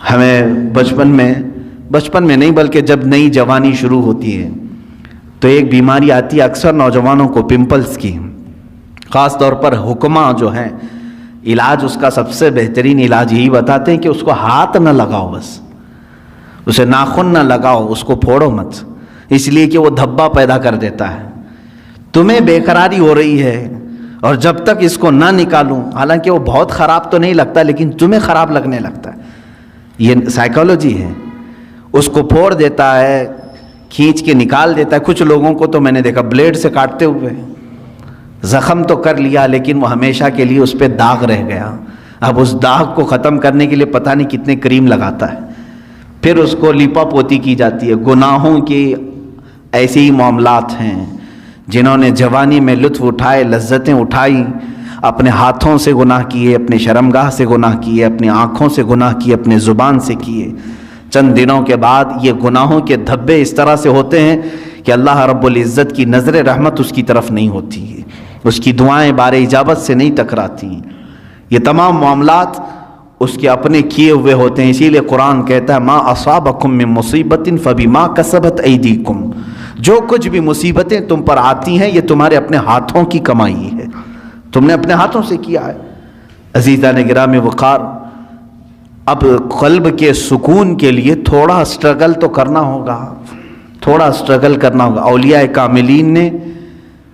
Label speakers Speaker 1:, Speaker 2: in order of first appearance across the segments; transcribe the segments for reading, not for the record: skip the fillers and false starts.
Speaker 1: ہمیں بچپن میں نہیں بلکہ جب نئی جوانی شروع ہوتی ہے تو ایک بیماری آتی ہے اکثر نوجوانوں کو، پمپلز کی. خاص طور پر حکماں جو ہیں علاج اس کا سب سے بہترین علاج یہی بتاتے ہیں کہ اس کو ہاتھ نہ لگاؤ، بس اسے ناخن نہ لگاؤ، اس کو پھوڑو مت، اس لیے کہ وہ دھبا پیدا کر دیتا ہے. تمہیں بے قراری ہو رہی ہے اور جب تک اس کو نہ نکالوں، حالانکہ وہ بہت خراب تو نہیں لگتا لیکن تمہیں خراب لگنے لگتا ہے. یہ سائیکالوجی ہے. اس کو پھوڑ دیتا ہے، کھینچ کے نکال دیتا ہے. کچھ لوگوں کو تو میں نے دیکھا بلیڈ سے کاٹتے ہوئے، زخم تو کر لیا لیکن وہ ہمیشہ کے لیے اس پہ داغ رہ گیا. اب اس داغ کو ختم کرنے کے لیے پتہ نہیں کتنے کریم لگاتا ہے. پھر اس کو لیپا پوتی کی جاتی ہے. گناہوں کے ایسے ہی معاملات ہیں. جنہوں نے جوانی میں لطف اٹھائے، لذتیں اٹھائی، اپنے ہاتھوں سے گناہ کیے، اپنے شرمگاہ سے گناہ کیے، اپنی آنکھوں سے گناہ کیے، اپنے زبان سے کیے، چند دنوں کے بعد یہ گناہوں کے دھبے اس طرح سے ہوتے ہیں کہ اللہ رب العزت کی نظر رحمت اس کی طرف نہیں ہوتی ہے، اس کی دعائیں بار اجابت سے نہیں ٹکراتی. یہ تمام معاملات اس کے اپنے کیے ہوئے ہوتے ہیں. اسی لیے قرآن کہتا ہے ما اصابکم من مصیبت فبما کسبت ایدیکم، جو کچھ بھی مصیبتیں تم پر آتی ہیں یہ تمہارے اپنے ہاتھوں کی کمائی ہے، تم نے اپنے ہاتھوں سے کیا ہے. عزیزان گرامی وقار، اب قلب کے سکون کے لیے تھوڑا سٹرگل تو کرنا ہوگا، تھوڑا سٹرگل کرنا ہوگا. اولیاء کاملین نے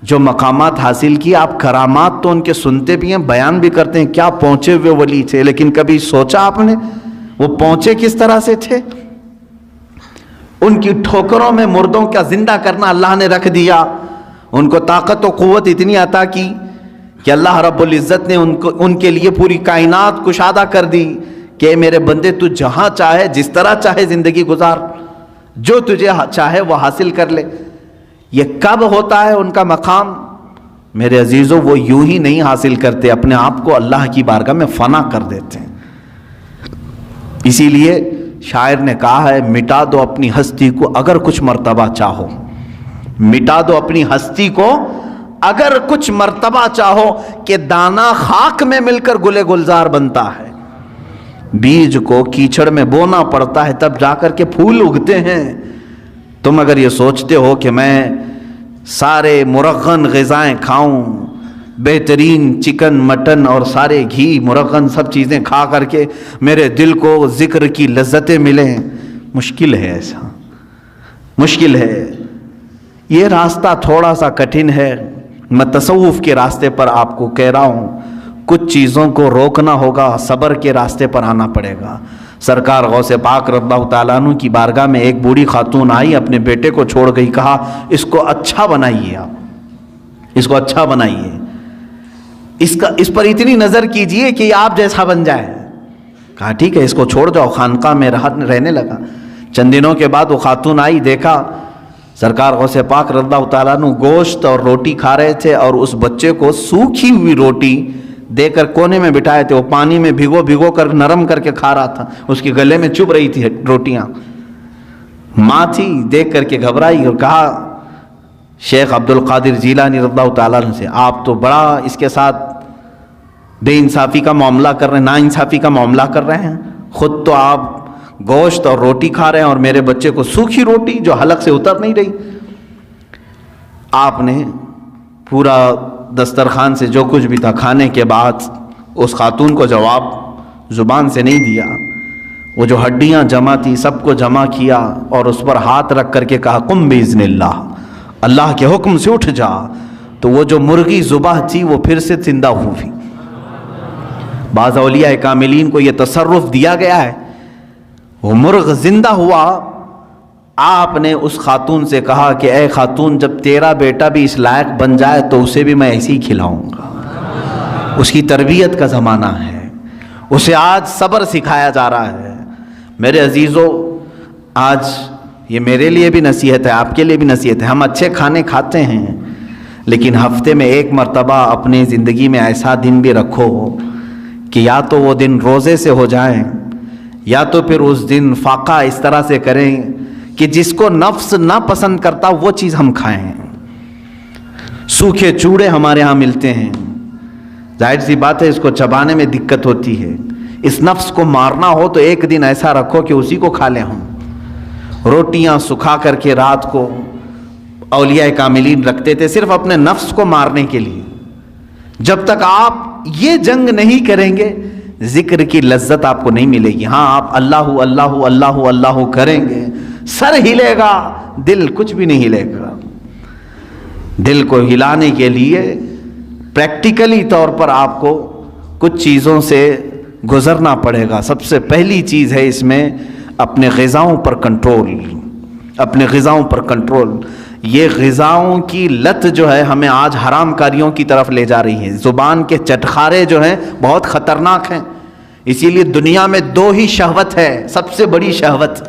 Speaker 1: جو مقامات حاصل کیے، آپ کرامات تو ان کے سنتے بھی ہیں، بیان بھی کرتے ہیں، کیا پہنچے ہوئے ولی تھے، لیکن کبھی سوچا آپ نے وہ پہنچے کس طرح سے تھے؟ ان کی ٹھوکروں میں مردوں کا زندہ کرنا اللہ نے رکھ دیا. ان کو طاقت و قوت اتنی عطا کی کہ اللہ رب العزت نے ان کے لیے پوری کائنات کشادہ کر دی کہ میرے بندے تو جہاں چاہے جس طرح چاہے زندگی گزار، جو تجھے چاہے وہ حاصل کر لے. یہ کب ہوتا ہے ان کا مقام؟ میرے عزیزوں، وہ یوں ہی نہیں حاصل کرتے، اپنے آپ کو اللہ کی بارگاہ میں فنا کر دیتے ہیں. اسی لیے شاعر نے کہا ہے مٹا دو اپنی ہستی کو اگر کچھ مرتبہ چاہو، مٹا دو اپنی ہستی کو اگر کچھ مرتبہ چاہو، کہ دانا خاک میں مل کر گلے گلزار بنتا ہے. بیج کو کیچڑ میں بونا پڑتا ہے تب جا کر کے پھول اگتے ہیں. تم اگر یہ سوچتے ہو کہ میں سارے مرغن غذائیں کھاؤں، بہترین چکن مٹن اور سارے گھی مرغن سب چیزیں کھا کر کے میرے دل کو ذکر کی لذتیں ملیں، مشکل ہے، ایسا مشکل ہے. یہ راستہ تھوڑا سا کٹھن ہے. میں تصوف کے راستے پر آپ کو کہہ رہا ہوں، کچھ چیزوں کو روکنا ہوگا، صبر کے راستے پر آنا پڑے گا. سرکار غوث پاک رضی اللہ تعالیٰ عنہ کی بارگاہ میں ایک بوڑھی خاتون آئی، اپنے بیٹے کو چھوڑ گئی، کہا اس کو اچھا بنائیے، آپ اس کو اچھا بنائیے، اس پر اتنی نظر کیجئے کہ یہ آپ جیسا بن جائے. کہا ٹھیک ہے، اس کو چھوڑ جاؤ. خانقاہ میں رہنے لگا. چند دنوں کے بعد وہ خاتون آئی، دیکھا سرکار غوث پاک رضی اللہ تعالیٰ عنہ گوشت اور روٹی کھا رہے تھے اور اس بچے کو سوکھی ہوئی روٹی دے کر کونے میں بٹھائے تھے. وہ پانی میں بھگو کر نرم کر کے کھا رہا تھا، اس کے گلے میں چبھ رہی تھی روٹیاں. ماں تھی، دیکھ کر کے گھبرائی اور کہا شیخ عبد القادر جیلانی رضی اللہ تعالیٰ عنہ سے، آپ تو بڑا اس کے ساتھ بے انصافی کا معاملہ کر رہے ہیں، نا انصافی کا معاملہ کر رہے ہیں. خود تو آپ گوشت اور روٹی کھا رہے ہیں اور میرے بچے کو سوکھی روٹی جو حلق سے اتر نہیں رہی. آپ نے پورا دسترخوان سے جو کچھ بھی تھا کھانے کے بعد اس خاتون کو جواب زبان سے نہیں دیا. وہ جو ہڈیاں جمع تھی سب کو جمع کیا اور اس پر ہاتھ رکھ کر کے کہا قم باذن اللہ، اللہ کے حکم سے اٹھ جا. تو وہ جو مرغی ذبح تھی وہ پھر سے زندہ ہوئی. بعض اولیاء کاملین کو یہ تصرف دیا گیا ہے، وہ مرغ زندہ ہوا. آپ نے اس خاتون سے کہا کہ اے خاتون، جب تیرا بیٹا بھی اس لائق بن جائے تو اسے بھی میں ایسے ہی کھلاؤں گا. اس کی تربیت کا زمانہ ہے، اسے آج صبر سکھایا جا رہا ہے. میرے عزیزو، آج یہ میرے لیے بھی نصیحت ہے، آپ کے لیے بھی نصیحت ہے. ہم اچھے کھانے کھاتے ہیں لیکن ہفتے میں ایک مرتبہ اپنی زندگی میں ایسا دن بھی رکھو کہ یا تو وہ دن روزے سے ہو جائیں یا تو پھر اس دن فاقہ اس طرح سے کریں کہ جس کو نفس نہ پسند کرتا وہ چیز ہم کھائیں. سوکھے چوڑے ہمارے ہاں ملتے ہیں، ظاہر سی بات ہے اس کو چبانے میں دقت ہوتی ہے. اس نفس کو مارنا ہو تو ایک دن ایسا رکھو کہ اسی کو کھا لیں ہم. روٹیاں سکھا کر کے رات کو اولیاء کاملین رکھتے تھے صرف اپنے نفس کو مارنے کے لیے. جب تک آپ یہ جنگ نہیں کریں گے ذکر کی لذت آپ کو نہیں ملے گی. ہاں آپ اللہ اللہ اللہ اللہ کریں گے، سر ہلے گا، دل کچھ بھی نہیں ہلے گا. دل کو ہلانے کے لیے پریکٹیکلی طور پر آپ کو کچھ چیزوں سے گزرنا پڑے گا. سب سے پہلی چیز ہے اس میں اپنے غذاؤں پر کنٹرول. اپنے غذاؤں پر کنٹرول. یہ غذاؤں کی لت جو ہے ہمیں آج حرام کاریوں کی طرف لے جا رہی ہے. زبان کے چٹخارے جو ہیں بہت خطرناک ہیں. اسی لیے دنیا میں دو ہی شہوت ہے سب سے بڑی شہوت،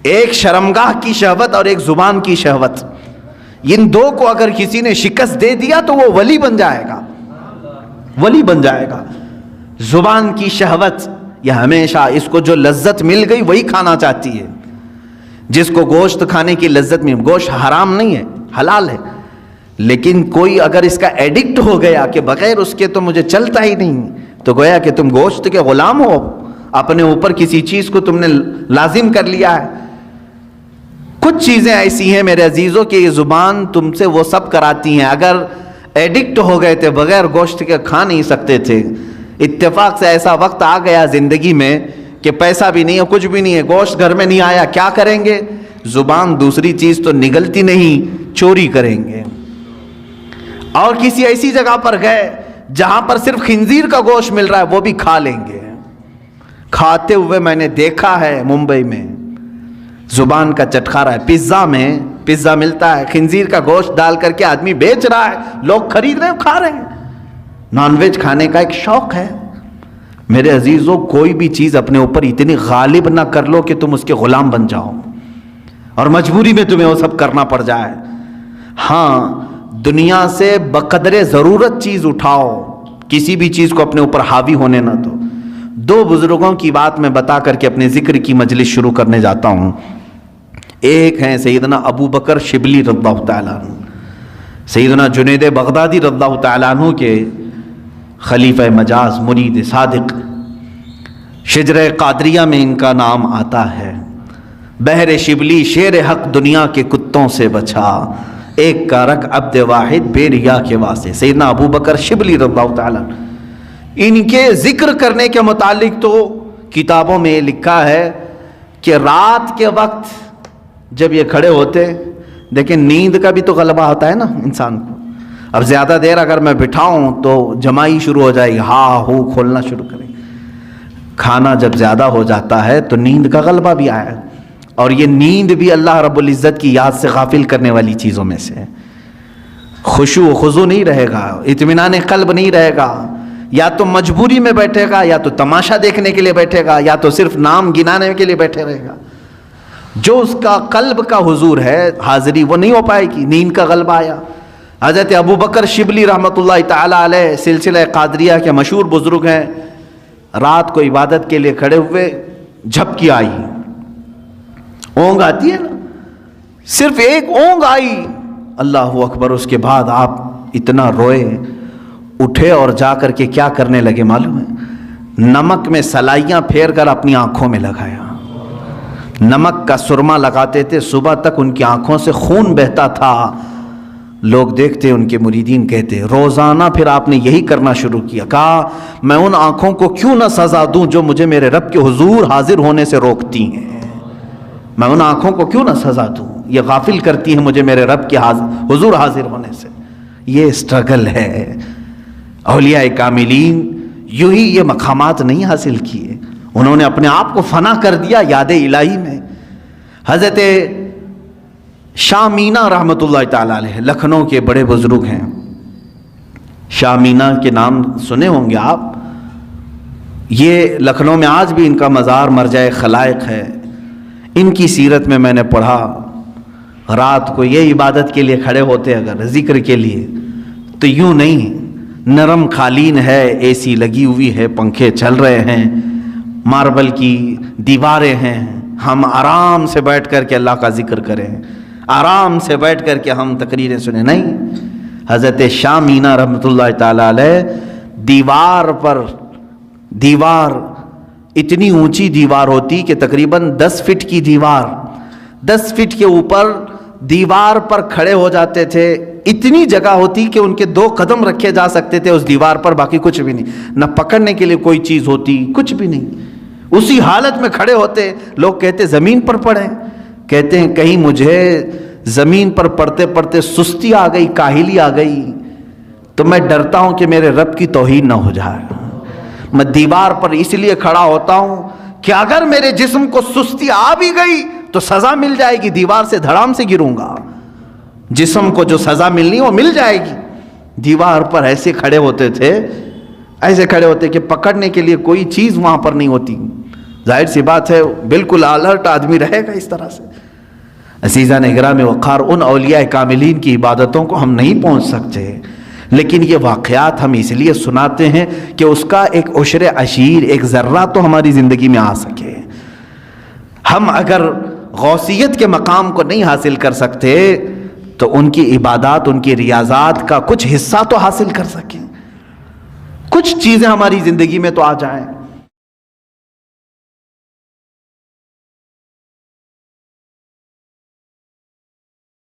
Speaker 1: ایک شرمگاہ کی شہوت اور ایک زبان کی شہوت. ان دو کو اگر کسی نے شکست دے دیا تو وہ ولی بن جائے گا، ولی بن جائے گا. زبان کی شہوت یہ ہمیشہ اس کو جو لذت مل گئی وہی کھانا چاہتی ہے. جس کو گوشت کھانے کی لذت میں، گوشت حرام نہیں ہے، حلال ہے، لیکن کوئی اگر اس کا ایڈکٹ ہو گیا کہ بغیر اس کے تو مجھے چلتا ہی نہیں، تو گویا کہ تم گوشت کے غلام ہو، اپنے اوپر کسی چیز کو تم نے لازم کر لیا ہے. کچھ چیزیں ایسی ہیں میرے عزیزوں کہ یہ زبان تم سے وہ سب کراتی ہیں. اگر ایڈکٹ ہو گئے تھے بغیر گوشت کے کھا نہیں سکتے تھے، اتفاق سے ایسا وقت آ گیا زندگی میں کہ پیسہ بھی نہیں ہے، کچھ بھی نہیں ہے، گوشت گھر میں نہیں آیا، کیا کریں گے؟ زبان دوسری چیز تو نگلتی نہیں، چوری کریں گے. اور کسی ایسی جگہ پر گئے جہاں پر صرف خنزیر کا گوشت مل رہا ہے وہ بھی کھا لیں گے. کھاتے ہوئے میں نے دیکھا ہے ممبئی میں، زبان کا چٹخارا ہے. پیزا ملتا ہے، خنزیر کا گوشت ڈال کر کے آدمی بیچ رہا ہے، لوگ خرید رہے ہیں، کھا رہے ہیں. نان ویج کھانے کا ایک شوق ہے. میرے عزیزوں کوئی بھی چیز اپنے اوپر اتنی غالب نہ کر لو کہ تم اس کے غلام بن جاؤ اور مجبوری میں تمہیں وہ سب کرنا پڑ جائے. ہاں دنیا سے بقدر ضرورت چیز اٹھاؤ، کسی بھی چیز کو اپنے اوپر حاوی ہونے نہ دو. دو بزرگوں کی بات میں بتا کر کے اپنے ذکر کی مجلس شروع کرنے جاتا ہوں. ایک ہیں سیدنا ابو بکر شبلی رضی اللہ تعالیٰ عنہ، سیدنا جنید بغدادی رضی اللہ تعالیٰ عنہ کے خلیفہ مجاز مرید صادق. شجرہ قادریہ میں ان کا نام آتا ہے. بحر شبلی شیر حق دنیا کے کتوں سے بچا، ایک کا رگ عبد واحد بے ریا کے واسطے. سیدنا ابو بکر شبلی رضی اللہ تعالیٰ عنہ، ان کے ذکر کرنے کے متعلق تو کتابوں میں لکھا ہے کہ رات کے وقت جب یہ کھڑے ہوتے، لیکن نیند کا بھی تو غلبہ ہوتا ہے نا انسان کو. اب زیادہ دیر اگر میں بٹھاؤں تو جمائی شروع ہو جائے گی، ہاں ہو کھولنا شروع کریں. کھانا جب زیادہ ہو جاتا ہے تو نیند کا غلبہ بھی آیا، اور یہ نیند بھی اللہ رب العزت کی یاد سے غافل کرنے والی چیزوں میں سے ہے. خشوع و خضوع نہیں رہے گا، اطمینان قلب نہیں رہے گا. یا تو مجبوری میں بیٹھے گا، یا تو تماشا دیکھنے کے لیے بیٹھے گا، یا تو صرف نام گنانے کے لیے بیٹھے رہے گا. جو اس کا قلب کا حضور ہے، حاضری، وہ نہیں ہو پائے گی. نیند کا غلبہ آیا. حضرت ابو بکر شبلی رحمۃ اللہ تعالی علیہ سلسلہ قادریہ کے مشہور بزرگ ہیں. رات کو عبادت کے لیے کھڑے ہوئے، جھپکی آئی، اونگ آتی ہے نا، صرف ایک اونگ آئی، اللہ اکبر. اس کے بعد آپ اتنا روئے، اٹھے اور جا کر کے کیا کرنے لگے معلوم ہے؟ نمک میں سلائیاں پھیر کر اپنی آنکھوں میں لگایا. نمک کا سرما لگاتے تھے، صبح تک ان کی آنکھوں سے خون بہتا تھا. لوگ دیکھتے، ان کے مریدین کہتے، روزانہ پھر آپ نے یہی کرنا شروع کیا. کہا میں ان آنکھوں کو کیوں نہ سزا دوں جو مجھے میرے رب کے حضور حاضر ہونے سے روکتی ہیں. میں ان آنکھوں کو کیوں نہ سزا دوں، یہ غافل کرتی ہیں مجھے میرے رب کے حضور حاضر ہونے سے. یہ اسٹرگل ہے. اولیاء کاملین یوں ہی یہ مقامات نہیں حاصل کیے، انہوں نے اپنے آپ کو فنا کر دیا یاد الہی میں. حضرت شاہ مینا رحمۃ اللہ تعالیٰ علیہ لکھنؤ کے بڑے بزرگ ہیں. شاہ مینا کے نام سنے ہوں گے آپ. یہ لکھنؤ میں آج بھی ان کا مزار مرجع خلائق ہے. ان کی سیرت میں میں نے پڑھا، رات کو یہ عبادت کے لیے کھڑے ہوتے اگر ذکر کے لیے تو یوں نہیں، نرم قالین ہے، اے سی لگی ہوئی ہے، پنکھے چل رہے ہیں، ماربل کی دیواریں ہیں، ہم آرام سے بیٹھ کر کے اللہ کا ذکر کریں، آرام سے بیٹھ کر کے ہم تقریریں سنیں. نہیں، حضرت شاہ مینا رحمۃ اللہ تعالی علیہ دیوار پر دیوار اتنی اونچی دیوار ہوتی کہ تقریباً 10 فٹ کی دیوار، 10 فٹ کے اوپر دیوار پر کھڑے ہو جاتے تھے، اتنی جگہ ہوتی کہ ان کے 2 قدم رکھے جا سکتے تھے اس دیوار پر، باقی کچھ بھی نہیں، نہ پکڑنے کے لیے کوئی چیز ہوتی، کچھ بھی نہیں، اسی حالت میں کھڑے ہوتے۔ لوگ کہتے زمین پر پڑھیں، کہتے ہیں کہیں مجھے زمین پر پڑھتے پڑھتے سستی آ گئی، کاہلی آ گئی تو میں ڈرتا ہوں کہ میرے رب کی توہین نہ ہو جائے، میں دیوار پر اس لیے کھڑا ہوتا ہوں کہ اگر میرے جسم کو سستی آ بھی گئی تو سزا مل جائے گی، دیوار سے دھڑام سے گروں گا، جسم کو جو سزا ملنی وہ مل جائے گی۔ دیوار پر ایسے کھڑے ہوتے تھے، ایسے کھڑے ہوتے کہ پکڑنے کے لیے کوئی چیز وہاں پر نہیں ہوتی، ظاہر سی بات ہے بالکل الرٹ آدمی رہے گا اس طرح سے۔ عزیزان اکرام وقار، ان اولیاء کاملین کی عبادتوں کو ہم نہیں پہنچ سکتے، لیکن یہ واقعات ہم اس لیے سناتے ہیں کہ اس کا ایک عشر عشیر، ایک ذرہ تو ہماری زندگی میں آ سکے۔ ہم اگر غوثیت کے مقام کو نہیں حاصل کر سکتے تو ان کی عبادات، ان کی ریاضات کا کچھ حصہ تو حاصل کر سکیں، کچھ چیزیں ہماری زندگی میں تو آ جائیں۔